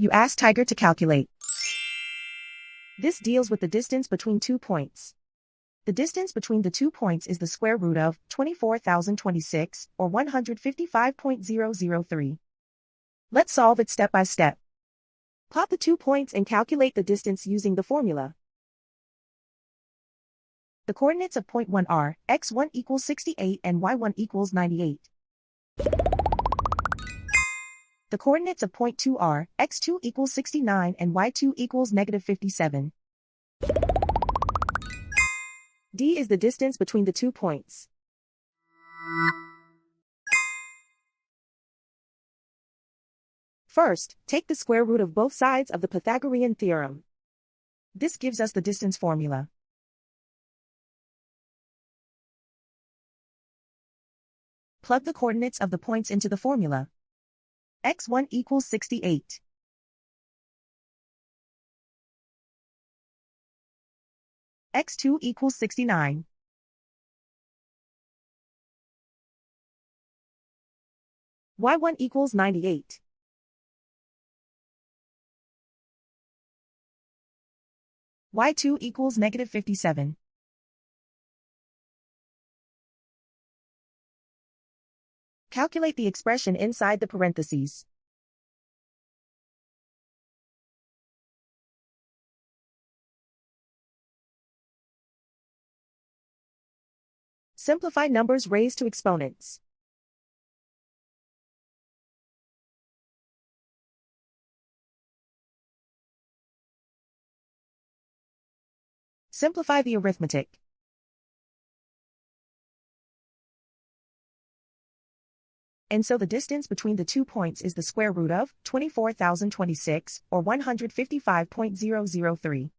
You ask Tiger to calculate. This deals with the distance between 2 points. The distance between the 2 points is the square root of 24,026, or 155.003. Let's solve it step by step. Plot the 2 points and calculate the distance using the formula. The coordinates of point 1 are x1 equals 68 and y1 equals 98. The coordinates of point 2 are x2 equals 69 and y2 equals negative 57. D is the distance between the 2 points. First, take the square root of both sides of the Pythagorean theorem. This gives us the distance formula. Plug the coordinates of the points into the formula. x1 equals 68. x2 equals 69. y1 equals 98. y2 equals negative 57. Calculate the expression inside the parentheses. Simplify numbers raised to exponents. Simplify the arithmetic. And so the distance between the 2 points is the square root of 24,026, or 155.003.